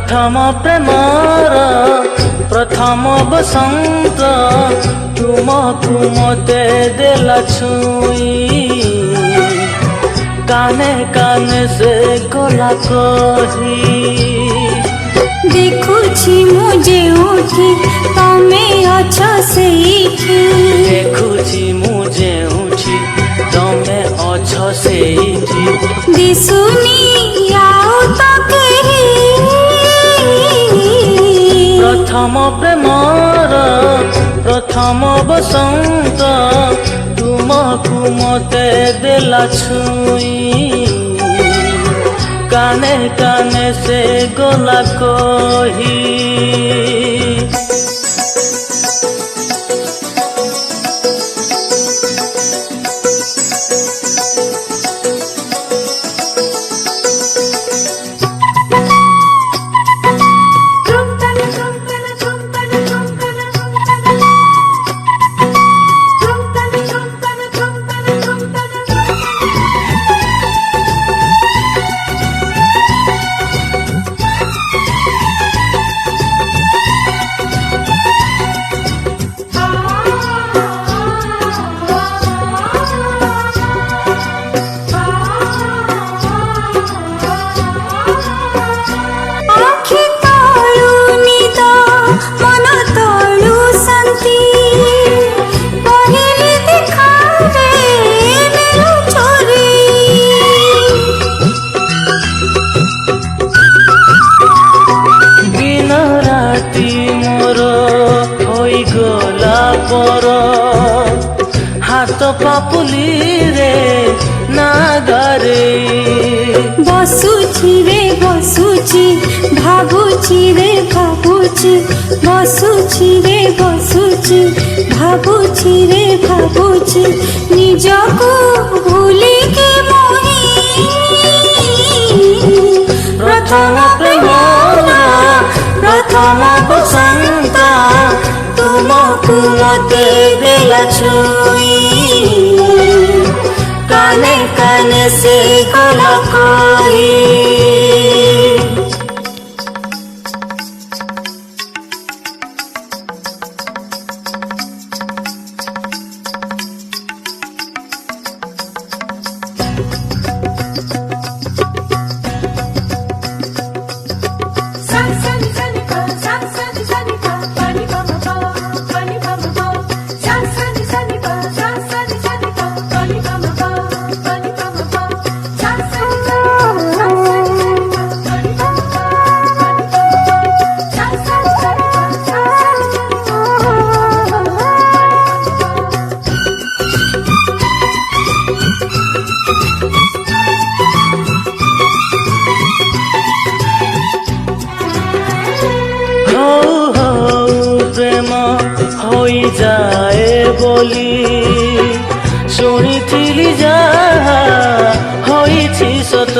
प्रथम प्रेमर प्रथम बसंत तुमको मते देला छुई काने काने से गला कही देखुछि मुझे उठी तमे अछ सेठी देखुछि मुझे उठी तमे अछ सेठी दिसुनी आउ तो कही प्रथम प्रेमर प्रथम बसंत तुमको मते देला छुई काने काने से गला कही हाथ पापुली रे नागरे बसुछि रे बसुछि भाबुछि रे भाबुछि बसुछि रे बसुछि भाबुछि रे भाबुछि निजको भूली के मोहि प्रथम प्रेमर प्रथम बसंत तुमको मते देला छुई काने काने से गला कही होई जाए बोली शुणी जा होई सत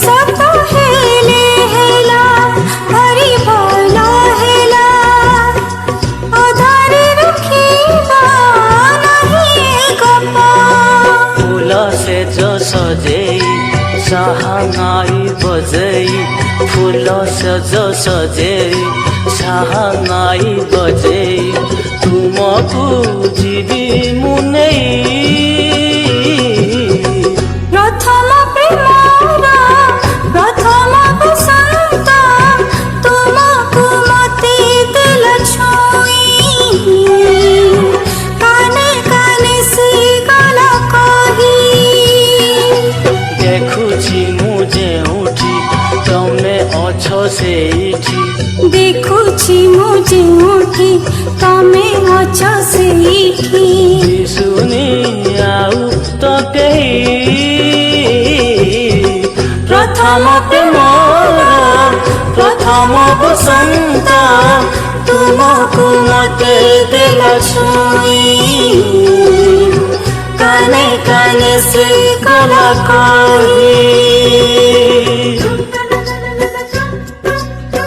सत हेले हेला हरि बोला हेला अधारे रखिबा नहीं गप्पा फूल से जो सजेई सहानाई बजेई फूल से जो सजेई सहानाई बजेई तुमको जीवी मुनेई प्रथम प्रेमर प्रथम बसंत तुमको मते देला छुई काने काने से गला कही देखुछि मुझे उठी तमे अछ सेठी देखुछि मुझे उठी तमे अछ सेठी सुनी आउ तो कही प्रथम प्रेमर प्रथम बसंत तुमको मते देला छुई काने काने से गला कही।